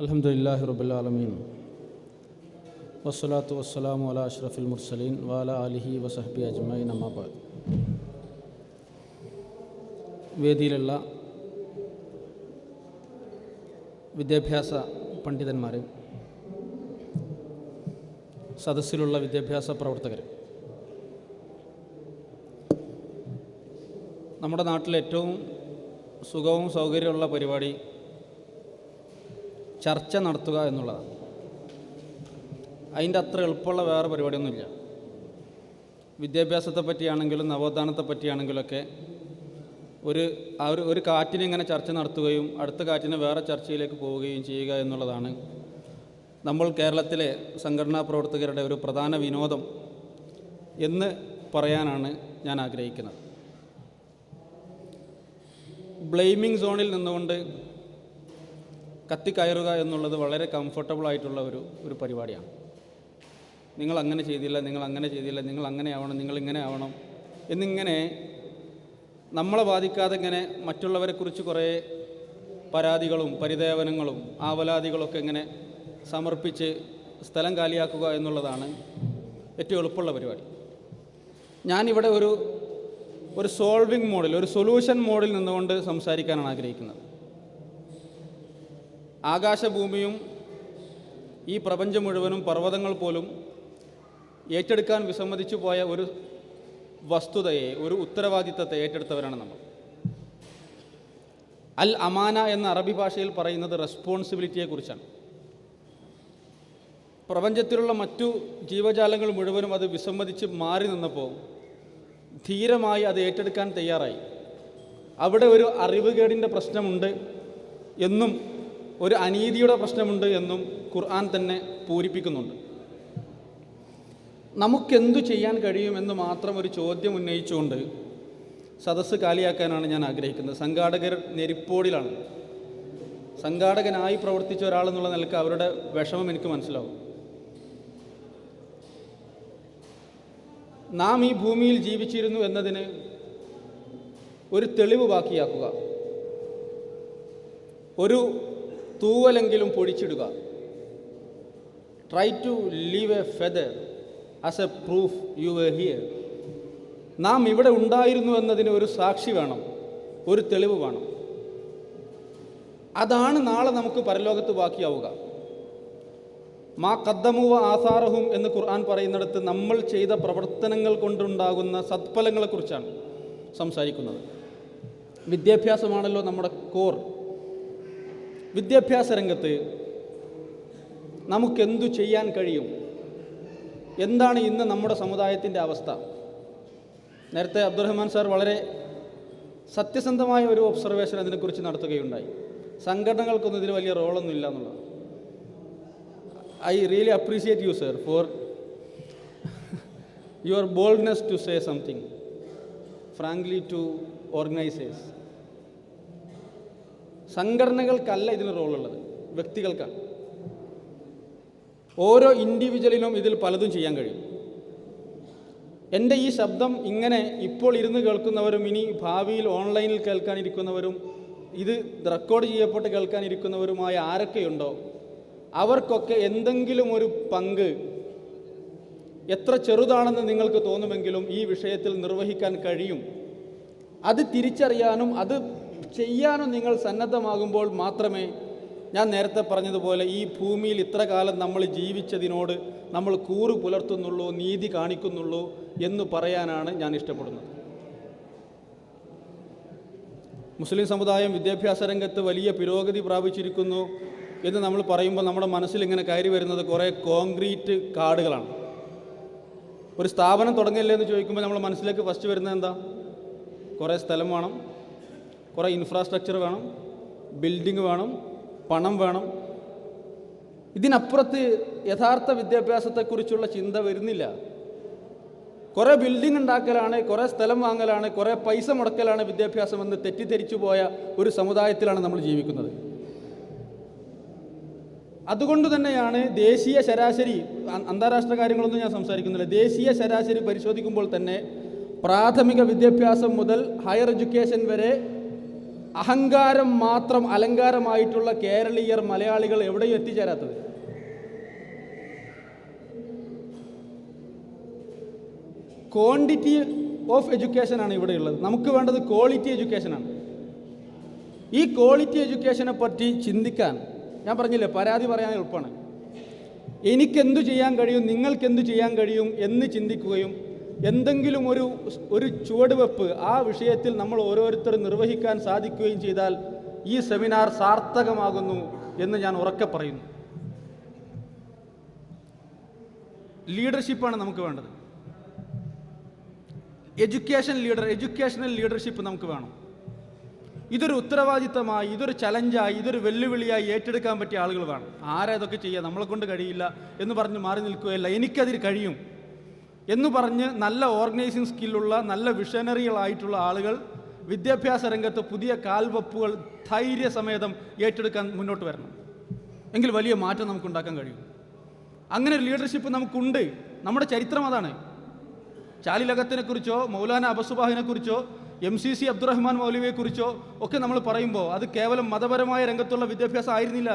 അൽഹംദുലില്ലാഹി റബ്ബിൽ ആലമീൻ വസ്സലാത്തു വസ്സലാമു അലാ അഷ്റഫിൽ മുർസലീൻ വഅലാ ആലിഹി വസഹ്ബിഹി അജ്മഈൻ അമ്മാ ബഅദ്. വേദിയിലുള്ള വിദ്യാഭ്യാസ പണ്ഡിതന്മാർ, സദസ്സിലുള്ള വിദ്യാഭ്യാസ പ്രവർത്തകർ, നമ്മുടെ നാട്ടിലെ ഏറ്റവും സുഖവും സൗകര്യമുള്ള പരിപാടി ചർച്ച നടത്തുക എന്നുള്ളതാണ്. അതിൻ്റെ അത്ര എളുപ്പമുള്ള വേറെ പരിപാടിയൊന്നുമില്ല. വിദ്യാഭ്യാസത്തെ പറ്റിയാണെങ്കിലും നവോത്ഥാനത്തെ പറ്റിയാണെങ്കിലൊക്കെ ഒരു കാറ്റിനെ ഇങ്ങനെ ചർച്ച നടത്തുകയും അടുത്ത കാറ്റിനെ വേറെ ചർച്ചയിലേക്ക് പോവുകയും ചെയ്യുക എന്നുള്ളതാണ് നമ്മൾ കേരളത്തിലെ സംഘടനാ പ്രവർത്തകരുടെ ഒരു പ്രധാന വിനോദം എന്ന് പറയാനാണ് ഞാൻ ആഗ്രഹിക്കുന്നത്. ബ്ലെയിമിംഗ് സോണിൽ നിന്നുകൊണ്ട് കത്തിക്കയറുക എന്നുള്ളത് വളരെ കംഫർട്ടബിൾ ആയിട്ടുള്ള ഒരു പരിപാടിയാണ്. നിങ്ങൾ അങ്ങനെ ചെയ്തില്ല, നിങ്ങൾ അങ്ങനെ ചെയ്തില്ല, നിങ്ങൾ അങ്ങനെ ആവണം, നിങ്ങൾ ഇങ്ങനെ ആവണം എന്നിങ്ങനെ നമ്മളെ ബാധിക്കാതെ ഇങ്ങനെ മറ്റുള്ളവരെക്കുറിച്ച് കുറേ പരാതികളും പരിദേവനങ്ങളും ആവലാതികളൊക്കെ ഇങ്ങനെ സമർപ്പിച്ച് സ്ഥലം കാലിയാക്കുക എന്നുള്ളതാണ് ഏറ്റവും എളുപ്പമുള്ള പരിപാടി. ഞാനിവിടെ ഒരു സോൾവിങ് മോഡിൽ, ഒരു സൊല്യൂഷൻ മോഡിൽ നിന്നുകൊണ്ട് സംസാരിക്കാനാണ് ആഗ്രഹിക്കുന്നത്. ആകാശഭൂമിയും ഈ പ്രപഞ്ചം മുഴുവനും പർവ്വതങ്ങൾ പോലും ഏറ്റെടുക്കാൻ വിസമ്മതിച്ചു പോയ ഒരു വസ്തുതയെ, ഒരു ഉത്തരവാദിത്തത്തെ ഏറ്റെടുത്തവരാണ് നമ്മൾ. അൽ അമാന എന്ന അറബി ഭാഷയിൽ പറയുന്നത് റെസ്പോൺസിബിലിറ്റിയെക്കുറിച്ചാണ്. പ്രപഞ്ചത്തിലുള്ള മറ്റു ജീവജാലങ്ങൾ മുഴുവനും അത് വിസമ്മതിച്ച് മാറി നിന്നപ്പോൾ ധീരമായി അത് ഏറ്റെടുക്കാൻ തയ്യാറായി. അവിടെ ഒരു അറിവുകേടിൻ്റെ പ്രശ്നമുണ്ട് എന്നും ഒരു അനീതിയുടെ പ്രശ്നമുണ്ട് എന്നും ഖുർആൻ തന്നെ പൂരിപ്പിക്കുന്നുണ്ട്. നമുക്കെന്തു ചെയ്യാൻ കഴിയുമെന്ന് മാത്രം ഒരു ചോദ്യം ഉന്നയിച്ചുകൊണ്ട് സദസ്സ് കാലിയാക്കാനാണ് ഞാൻ ആഗ്രഹിക്കുന്നത്. സംഘാടകർ നെരിപ്പോടിലാണ്. സംഘാടകനായി പ്രവർത്തിച്ച ഒരാളെന്നുള്ള നിലക്ക് അവരുടെ വിഷമം എനിക്ക് മനസ്സിലാവും. നാം ഈ ഭൂമിയിൽ ജീവിച്ചിരുന്നു എന്നതിന് ഒരു തെളിവ് ബാക്കിയാക്കുക, ഒരു തൂവലെങ്കിലും പൊടിച്ചിടുക. Try to leave a feather as a proof you were here. നാം ഇവിടെ ഉണ്ടായിരുന്നു എന്നതിന് ഒരു സാക്ഷി വേണം, ഒരു തെളിവ് വേണം. അതാണ് നാളെ നമുക്ക് പരലോകത്ത് ബാക്കിയാവുക. മാ ഖദ്ദമു വ ആസാറഹും എന്ന് ഖുർആൻ പറയുന്നിടത്ത് നമ്മൾ ചെയ്ത പ്രവർത്തനങ്ങൾ കൊണ്ടുണ്ടാകുന്ന സത്ഫലങ്ങളെക്കുറിച്ചാണ് സംസാരിക്കുന്നത്. വിദ്യാഭ്യാസമാണല്ലോ നമ്മുടെ കോർ. വിദ്യാഭ്യാസ രംഗത്ത് നമുക്കെന്തു ചെയ്യാൻ കഴിയും? എന്താണ് ഇന്ന് നമ്മുടെ സമുദായത്തിൻ്റെ അവസ്ഥ? നേരത്തെ അബ്ദുറഹ്മാൻ സാർ വളരെ സത്യസന്ധമായ ഒരു ഒബ്സർവേഷൻ അതിനെക്കുറിച്ച് നടത്തുകയുണ്ടായി. സംഘടനകൾക്കൊന്നും ഇതിൽ വലിയ റോളൊന്നും ഇല്ല എന്നുള്ളത്. I really appreciate you sir for your boldness to say something frankly to organisers. സംഘടനകൾക്കല്ല ഇതിന് റോളുള്ളത്, വ്യക്തികൾക്കാണ്. ഓരോ ഇൻഡിവിജ്വലിനും ഇതിൽ പലതും ചെയ്യാൻ കഴിയും. എൻ്റെ ഈ ശബ്ദം ഇങ്ങനെ ഇപ്പോൾ ഇരുന്ന് കേൾക്കുന്നവരും ഇനി ഭാവിയിൽ ഓൺലൈനിൽ കേൾക്കാനിരിക്കുന്നവരും ഇത് റെക്കോർഡ് ചെയ്യപ്പെട്ട് കേൾക്കാനിരിക്കുന്നവരുമായ ആരൊക്കെയുണ്ടോ അവർക്കൊക്കെ എന്തെങ്കിലും ഒരു പങ്ക്, എത്ര ചെറുതാണെന്ന് നിങ്ങൾക്ക് തോന്നുമെങ്കിലും ഈ വിഷയത്തിൽ നിർവഹിക്കാൻ കഴിയും. അത് തിരിച്ചറിയാനും അത് ചെയ്യാനും നിങ്ങൾ സന്നദ്ധമാകുമ്പോൾ മാത്രമേ, ഞാൻ നേരത്തെ പറഞ്ഞതുപോലെ, ഈ ഭൂമിയിൽ ഇത്ര കാലം നമ്മൾ ജീവിച്ചതിനോട് നമ്മൾ കൂറ് പുലർത്തുന്നുള്ളൂ, നീതി കാണിക്കുന്നുള്ളൂ എന്ന് പറയാനാണ് ഞാൻ ഇഷ്ടപ്പെടുന്നത്. മുസ്ലിം സമുദായം വിദ്യാഭ്യാസ രംഗത്ത് വലിയ പുരോഗതി പ്രാപിച്ചിരിക്കുന്നു എന്ന് നമ്മൾ പറയുമ്പോൾ നമ്മുടെ മനസ്സിൽ ഇങ്ങനെ കയറി വരുന്നത് കുറേ കോൺക്രീറ്റ് കാടുകളാണ്. ഒരു സ്ഥാപനം തുടങ്ങില്ലേ എന്ന് ചോദിക്കുമ്പോൾ നമ്മുടെ മനസ്സിലേക്ക് ഫസ്റ്റ് വരുന്നത് എന്താ? കുറേ സ്ഥലം വേണം, കുറേ ഇൻഫ്രാസ്ട്രക്ചർ വേണം, ബിൽഡിംഗ് വേണം, പണം വേണം. ഇതിനപ്പുറത്ത് യഥാർത്ഥ വിദ്യാഭ്യാസത്തെക്കുറിച്ചുള്ള ചിന്ത വരുന്നില്ല. കുറേ ബിൽഡിംഗ് ഉണ്ടാക്കലാണ്, കുറേ സ്ഥലം വാങ്ങലാണ്, കുറേ പൈസ മുടക്കലാണ് വിദ്യാഭ്യാസമെന്ന് തെറ്റിദ്ധരിച്ചു പോയ ഒരു സമുദായത്തിലാണ് നമ്മൾ ജീവിക്കുന്നത്. അതുകൊണ്ട് തന്നെയാണ് ദേശീയ ശരാശരി, അന്താരാഷ്ട്ര കാര്യങ്ങളൊന്നും ഞാൻ സംസാരിക്കുന്നില്ല, ദേശീയ ശരാശരി പരിശോധിക്കുമ്പോൾ തന്നെ പ്രാഥമിക വിദ്യാഭ്യാസം മുതൽ ഹയർ എഡ്യൂക്കേഷൻ വരെ അഹങ്കാരം മാത്രം അലങ്കാരമായിട്ടുള്ള കേരളീയർ മലയാളികൾ എവിടെയും എത്തിച്ചേരാത്തത്? ക്വാണ്ടിറ്റി ഓഫ് എഡ്യൂക്കേഷനാണ് ഇവിടെയുള്ളത്. നമുക്ക് വേണ്ടത് ക്വാളിറ്റി എഡ്യൂക്കേഷനാണ്. ഈ ക്വാളിറ്റി എഡ്യൂക്കേഷനെ പറ്റി ചിന്തിക്കാൻ, ഞാൻ പറഞ്ഞില്ലേ, പരാതി പറയാൻ എളുപ്പമാണ്. എനിക്കെന്തു ചെയ്യാൻ കഴിയും, നിങ്ങൾക്കെന്തു ചെയ്യാൻ കഴിയും എന്ന് ചിന്തിക്കുകയും എന്തെങ്കിലും ഒരു ചുവടുവെപ്പ് ആ വിഷയത്തിൽ നമ്മൾ ഓരോരുത്തരും നിർവഹിക്കാൻ സാധിക്കുകയും ചെയ്താൽ ഈ സെമിനാർ സാർത്ഥകമാകുന്നു എന്ന് ഞാൻ ഉറക്കെ പറയുന്നു. ലീഡർഷിപ്പാണ് നമുക്ക് വേണ്ടത്. എഡ്യൂക്കേഷണൽ ലീഡർഷിപ്പ് നമുക്ക് വേണം. ഇതൊരു ഉത്തരവാദിത്തമായി, ഇതൊരു ചലഞ്ചായി, ഇതൊരു വെല്ലുവിളിയായി ഏറ്റെടുക്കാൻ പറ്റിയ ആളുകൾ വേണം. ആരാ ഇതൊക്കെ ചെയ്യുക, നമ്മളെ കൊണ്ട് കഴിയില്ല എന്ന് പറഞ്ഞ് മാറി നിൽക്കുകയല്ല, എനിക്കതിൽ കഴിയും എന്ന് പറഞ്ഞ് നല്ല ഓർഗനൈസിങ് സ്കില്ലുള്ള നല്ല വിഷനറികളായിട്ടുള്ള ആളുകൾ വിദ്യാഭ്യാസ രംഗത്ത് പുതിയ കാൽവെപ്പുകൾ ധൈര്യസമേതം ഏറ്റെടുക്കാൻ മുന്നോട്ട് വരണം. എങ്കിൽ വലിയ മാറ്റം നമുക്കുണ്ടാക്കാൻ കഴിയും. അങ്ങനെ ഒരു ലീഡർഷിപ്പ് നമുക്കുണ്ട്. നമ്മുടെ ചരിത്രം അതാണ്. ചാലിലകത്തിനെക്കുറിച്ചോ മൗലാന അബസുബാഹിനെക്കുറിച്ചോ MCC അബ്ദുറഹ്മാൻ മൗലവിയെക്കുറിച്ചോ ഒക്കെ നമ്മൾ പറയുമ്പോൾ അത് കേവലം മതപരമായ രംഗത്തുള്ള വിദ്യാഭ്യാസം ആയിരുന്നില്ല.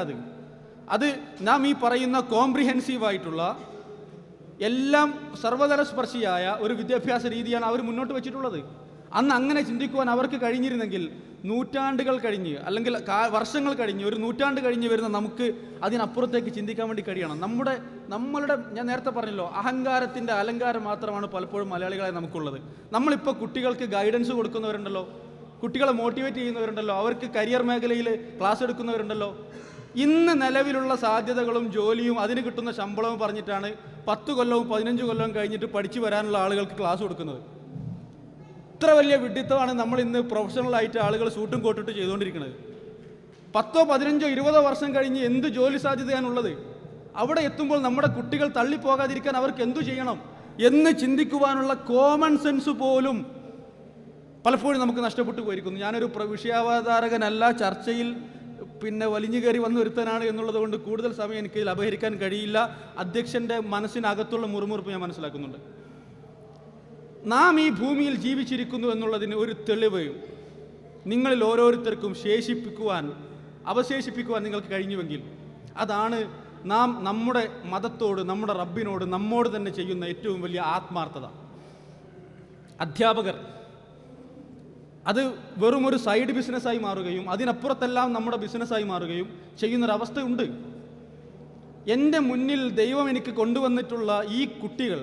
അത് നാം ഈ പറയുന്ന കോംപ്രിഹെൻസീവായിട്ടുള്ള എല്ലാം സർവതല സ്പർശിയായ ഒരു വിദ്യാഭ്യാസ രീതിയാണ് അവർ മുന്നോട്ട് വെച്ചിട്ടുള്ളത്. അന്ന് അങ്ങനെ ചിന്തിക്കുവാൻ അവർക്ക് കഴിഞ്ഞിരുന്നെങ്കിൽ നൂറ്റാണ്ടുകൾ കഴിഞ്ഞ്, അല്ലെങ്കിൽ വർഷങ്ങൾ കഴിഞ്ഞ്, ഒരു നൂറ്റാണ്ട് കഴിഞ്ഞ് വരുന്ന നമുക്ക് അതിനപ്പുറത്തേക്ക് ചിന്തിക്കാൻ വേണ്ടി കഴിയണം. നമ്മളുടെ ഞാൻ നേരത്തെ പറഞ്ഞല്ലോ, അഹങ്കാരത്തിൻ്റെ അലങ്കാരം മാത്രമാണ് പലപ്പോഴും മലയാളികളെ നമുക്കുള്ളത്. നമ്മളിപ്പോൾ കുട്ടികൾക്ക് ഗൈഡൻസ് കൊടുക്കുന്നവരുണ്ടല്ലോ, കുട്ടികളെ മോട്ടിവേറ്റ് ചെയ്യുന്നവരുണ്ടല്ലോ, അവർക്ക് കരിയർ മേഖലയിൽ ക്ലാസ് എടുക്കുന്നവരുണ്ടല്ലോ. ഇന്ന് നിലവിലുള്ള സാധ്യതകളും ജോലിയും അതിന് കിട്ടുന്ന ശമ്പളവും പറഞ്ഞിട്ടാണ് 10 കൊല്ലവും 15 കൊല്ലവും കഴിഞ്ഞിട്ട് പഠിച്ചു വരാനുള്ള ആളുകൾക്ക് ക്ലാസ് കൊടുക്കുന്നത്. ഇത്ര വലിയ വിഡ്ഢിത്തമാണ് നമ്മൾ ഇന്ന് പ്രൊഫഷണലായിട്ട് ആളുകൾ സൂട്ടും കോട്ടിട്ട് ചെയ്തുകൊണ്ടിരിക്കുന്നത്. 10, 15, 20 വർഷം കഴിഞ്ഞ് എന്ത് ജോലി സാധ്യതയാണുള്ളത്? അവിടെ എത്തുമ്പോൾ നമ്മുടെ കുട്ടികൾ തള്ളിപ്പോകാതിരിക്കാൻ അവർക്ക് എന്തു ചെയ്യണം എന്ന് ചിന്തിക്കുവാനുള്ള കോമൺ സെൻസ് പോലും പലപ്പോഴും നമുക്ക് നഷ്ടപ്പെട്ടു പോയിരിക്കുന്നു. ഞാനൊരു വിഷയാവതാരകനല്ല, ചർച്ചയിൽ വലിഞ്ഞു കയറി വന്ന് ഒരുത്തനാണ് എന്നുള്ളത് കൊണ്ട് കൂടുതൽ സമയം എനിക്ക് ഇതിൽ അപഹരിക്കാൻ കഴിയില്ല. അധ്യക്ഷൻ്റെ മനസ്സിനകത്തുള്ള മുറുമുറുപ്പ് ഞാൻ മനസ്സിലാക്കുന്നുണ്ട്. നാം ഈ ഭൂമിയിൽ ജീവിച്ചിരിക്കുന്നു എന്നുള്ളതിന് ഒരു തെളിവ് നിങ്ങളിൽ ഓരോരുത്തർക്കും അവശേഷിപ്പിക്കുവാൻ നിങ്ങൾക്ക് കഴിഞ്ഞുവെങ്കിൽ അതാണ് നാം നമ്മുടെ മതത്തോട്, നമ്മുടെ റബ്ബിനോട്, നമ്മോട് തന്നെ ചെയ്യുന്ന ഏറ്റവും വലിയ ആത്മാർത്ഥത. അധ്യാപകർ അത് വെറും ഒരു സൈഡ് ബിസിനസ്സായി മാറുകയും അതിനപ്പുറത്തെല്ലാം നമ്മുടെ ബിസിനസ്സായി മാറുകയും ചെയ്യുന്നൊരവസ്ഥയുണ്ട്. എൻ്റെ മുന്നിൽ ദൈവം എനിക്ക് കൊണ്ടുവന്നിട്ടുള്ള ഈ കുട്ടികൾ,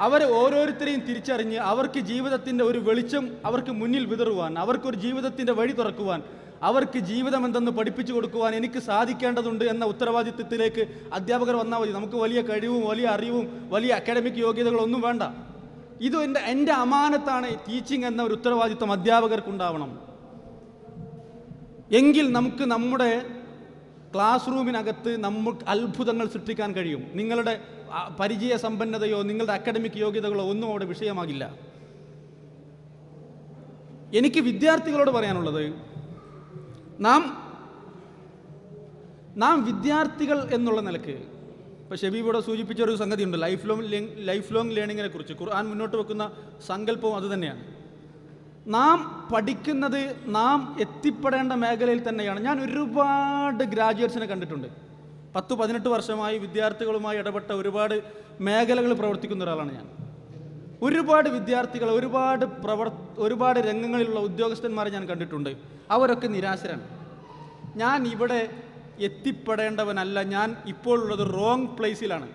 അവരെ ഓരോരുത്തരെയും തിരിച്ചറിഞ്ഞ് അവർക്ക് ജീവിതത്തിൻ്റെ ഒരു വെളിച്ചം അവർക്ക് മുന്നിൽ വിതറുവാൻ, അവർക്കൊരു ജീവിതത്തിൻ്റെ വഴി തുറക്കുവാൻ, അവർക്ക് ജീവിതം എന്തെന്ന് പഠിപ്പിച്ചു കൊടുക്കുവാൻ എനിക്ക് സാധിക്കേണ്ടതുണ്ട് എന്ന ഉത്തരവാദിത്വത്തിലേക്ക് അധ്യാപകർ വന്നാൽ മതി. നമുക്ക് വലിയ കഴിവും വലിയ അറിവും വലിയ അക്കാഡമിക് യോഗ്യതകളൊന്നും വേണ്ട. ഇത് എൻ്റെ അമാനത്താണ്. ടീച്ചിങ് എന്ന ഒരു ഉത്തരവാദിത്വം അധ്യാപകർക്കുണ്ടാവണം. എങ്കിൽ നമുക്ക് നമ്മുടെ ക്ലാസ് റൂമിനകത്ത് നമുക്ക് അത്ഭുതങ്ങൾ സൃഷ്ടിക്കാൻ കഴിയും. നിങ്ങളുടെ പരിചയ സമ്പന്നതയോ നിങ്ങളുടെ അക്കാഡമിക് യോഗ്യതകളോ ഒന്നും അവിടെ വിഷയമാകില്ല. എനിക്ക് വിദ്യാർത്ഥികളോട് പറയാനുള്ളത്, നാം വിദ്യാർത്ഥികൾ എന്നുള്ള നിലക്ക്, ഇപ്പോൾ ഷബീബ് സൂചിപ്പിച്ച ഒരു സംഗതി ഉണ്ട്, ലൈഫ് ലോങ് ലേണിങ്ങിനെ കുറിച്ച് ഖുർആൻ മുന്നോട്ട് വെക്കുന്ന സങ്കല്പവും അതുതന്നെയാണ്. നാം പഠിക്കുന്നത് നാം എത്തിപ്പെടേണ്ട മേഖലയിൽ തന്നെയാണ്. ഞാൻ ഒരുപാട് ഗ്രാജുവേറ്റ്സിനെ കണ്ടിട്ടുണ്ട്. 10-18 വർഷമായി വിദ്യാർത്ഥികളുമായി ഇടപെട്ട ഒരുപാട് മേഖലകൾ പ്രവർത്തിക്കുന്ന ഒരാളാണ് ഞാൻ. ഒരുപാട് വിദ്യാർത്ഥികൾ, ഒരുപാട് രംഗങ്ങളിലുള്ള ഉദ്യോഗസ്ഥന്മാരെ ഞാൻ കണ്ടിട്ടുണ്ട്. അവരൊക്കെ നിരാശരാണ്. ഞാൻ ഇവിടെ എത്തിപ്പെടേണ്ടവനല്ല, ഞാൻ ഇപ്പോൾ ഉള്ളത് റോങ് പ്ലേസിലാണ്,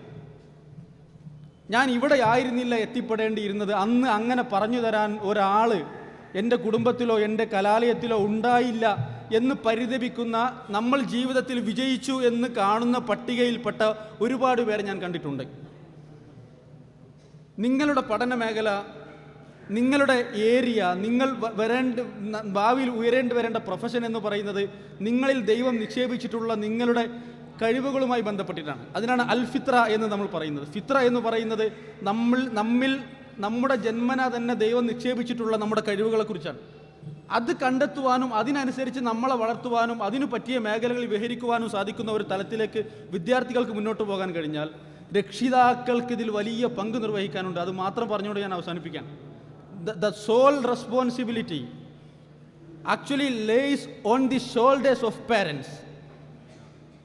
ഞാൻ ഇവിടെ ആയിരുന്നില്ല എത്തിപ്പെടേണ്ടിയിരുന്നത്, അന്ന് അങ്ങനെ പറഞ്ഞു തരാൻ ഒരാൾ എൻ്റെ കുടുംബത്തിലോ എൻ്റെ കലാലയത്തിലോ ഉണ്ടായില്ല എന്ന് പരിതപിക്കുന്ന, നമ്മൾ ജീവിതത്തിൽ വിജയിച്ചു എന്ന് കാണുന്ന പട്ടികയിൽപ്പെട്ട ഒരുപാട് പേരെ ഞാൻ കണ്ടിട്ടുണ്ട്. നിങ്ങളുടെ പഠന മേഖല, നിങ്ങളുടെ ഏരിയ, നിങ്ങൾ ഭാവിയിൽ ഉയരേണ്ടി വരേണ്ട പ്രൊഫഷൻ എന്ന് പറയുന്നത് നിങ്ങളിൽ ദൈവം നിക്ഷേപിച്ചിട്ടുള്ള നിങ്ങളുടെ കഴിവുകളുമായി ബന്ധപ്പെട്ടിട്ടാണ്. അതിനാണ് അൽ ഫിത്ര എന്ന് നമ്മൾ പറയുന്നത്. ഫിത്ര എന്ന് പറയുന്നത് നമ്മിൽ നമ്മുടെ ജന്മന തന്നെ ദൈവം നിക്ഷേപിച്ചിട്ടുള്ള നമ്മുടെ കഴിവുകളെക്കുറിച്ചാണ്. അത് കണ്ടെത്തുവാനും അതിനനുസരിച്ച് നമ്മളെ വളർത്തുവാനും അതിനു പറ്റിയ മേഖലകളിൽ വിഹരിക്കുവാനും സാധിക്കുന്ന ഒരു തലത്തിലേക്ക് വിദ്യാർത്ഥികൾക്ക് മുന്നോട്ട് പോകാൻ കഴിഞ്ഞാൽ രക്ഷിതാക്കൾക്ക് ഇതിൽ വലിയ പങ്ക് നിർവഹിക്കാനുണ്ട്. അത് മാത്രം പറഞ്ഞുകൊണ്ട് ഞാൻ അവസാനിപ്പിക്കാം. The sole responsibility actually lays on the shoulders of parents.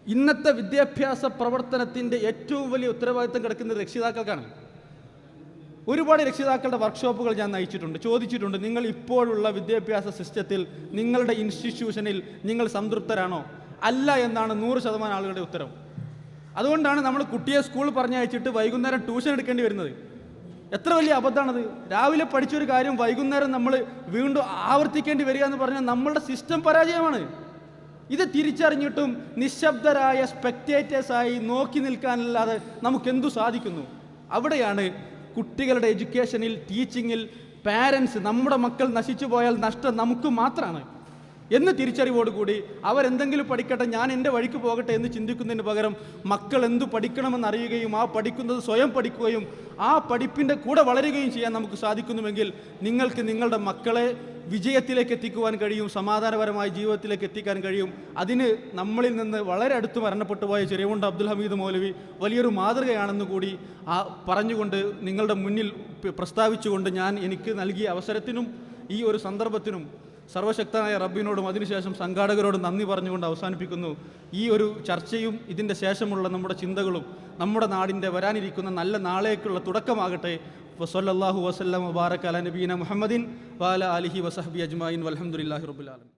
ഇന്നത്തെ വിദ്യാഭ്യാസ പ്രവർത്തനത്തിൻ്റെ ഏറ്റവും വലിയ ഉത്തരവാദിത്തം കിടക്കുന്നത് രക്ഷിതാക്കൾക്കാണ്. ഒരുപാട് രക്ഷിതാക്കളുടെ വർക്ക്ഷോപ്പുകൾ ഞാൻ നയിച്ചിട്ടുണ്ട്, ചോദിച്ചിട്ടുണ്ട്, നിങ്ങൾ ഇപ്പോഴുള്ള വിദ്യാഭ്യാസ സിസ്റ്റത്തിൽ നിങ്ങളുടെ ഇൻസ്റ്റിറ്റ്യൂഷനിൽ നിങ്ങൾ സംതൃപ്തരാണോ? അല്ല എന്നാണ് 100% ആളുകളുടെ ഉത്തരം. അതുകൊണ്ടാണ് നമ്മൾ കുട്ടിയെ സ്കൂളിൽ പറഞ്ഞയച്ചിട്ട് വൈകുന്നേരം ട്യൂഷൻ എടുക്കേണ്ടി വരുന്നത്. എത്ര വലിയ അബദ്ധമാണത്. രാവിലെ പഠിച്ചൊരു കാര്യം വൈകുന്നേരം നമ്മൾ വീണ്ടും ആവർത്തിക്കേണ്ടി വരിക എന്ന് പറഞ്ഞാൽ നമ്മളുടെ സിസ്റ്റം പരാജയമാണ്. ഇത് തിരിച്ചറിഞ്ഞിട്ടും നിശബ്ദരായ സ്പെക്ടേറ്റേഴ്സായി നോക്കി നിൽക്കാനല്ലാതെ നമുക്കെന്തു സാധിക്കുന്നു? അവിടെയാണ് കുട്ടികളുടെ എഡ്യൂക്കേഷനിൽ, ടീച്ചിങ്ങിൽ പാരൻസ്, നമ്മുടെ മക്കൾ നശിച്ചു പോയാൽ നഷ്ടം നമുക്ക് മാത്രമാണ് എന്ന് തിരിച്ചറിവോടുകൂടി അവരെന്തെങ്കിലും പഠിക്കട്ടെ, ഞാൻ എൻ്റെ വഴിക്ക് പോകട്ടെ എന്ന് ചിന്തിക്കുന്നതിന് പകരം മക്കൾ എന്തു പഠിക്കണമെന്ന് അറിയുകയും ആ പഠിക്കുന്നത് സ്വയം പഠിക്കുകയും ആ പഠിപ്പിൻ്റെ കൂടെ വളരുകയും ചെയ്യാൻ നമുക്ക് സാധിക്കുന്നുവെങ്കിൽ നിങ്ങൾക്ക് നിങ്ങളുടെ മക്കളെ വിജയത്തിലേക്ക് എത്തിക്കുവാൻ കഴിയും, സമാധാനപരമായ ജീവിതത്തിലേക്ക് എത്തിക്കാൻ കഴിയും. അതിന് നമ്മളിൽ നിന്ന് വളരെ അടുത്ത് മരണപ്പെട്ടു പോയ ചെറിയമുണ്ട അബ്ദുൽ ഹമീദ് മൗലവി വലിയൊരു മാതൃകയാണെന്ന് കൂടി പറഞ്ഞുകൊണ്ട് നിങ്ങളുടെ മുന്നിൽ പ്രസ്താവിച്ചുകൊണ്ട് ഞാൻ എനിക്ക് നൽകിയ അവസരത്തിനും ഈ ഒരു സന്ദർഭത്തിനും സർവശക്തനായ റബ്ബിനോടും അതിനുശേഷം സംഘാടകരോടും നന്ദി പറഞ്ഞുകൊണ്ട് അവസാനിപ്പിക്കുന്നു. ഈ ഒരു ചർച്ചയും ഇതിൻ്റെ ശേഷമുള്ള നമ്മുടെ ചിന്തകളും നമ്മുടെ നാടിൻ്റെ വരാനിരിക്കുന്ന നല്ല നാളേക്കുള്ള തുടക്കമാകട്ടെ. വസല്ലല്ലാഹു വസല്ലം വബാറക അലാ നബീന മുഹമ്മദിൻ വഅലാ ആലിഹി വസഹ്ബി അജ്മഈൻ വൽഹംദുലില്ലാഹി റബ്ബിൽ ആലമീൻ.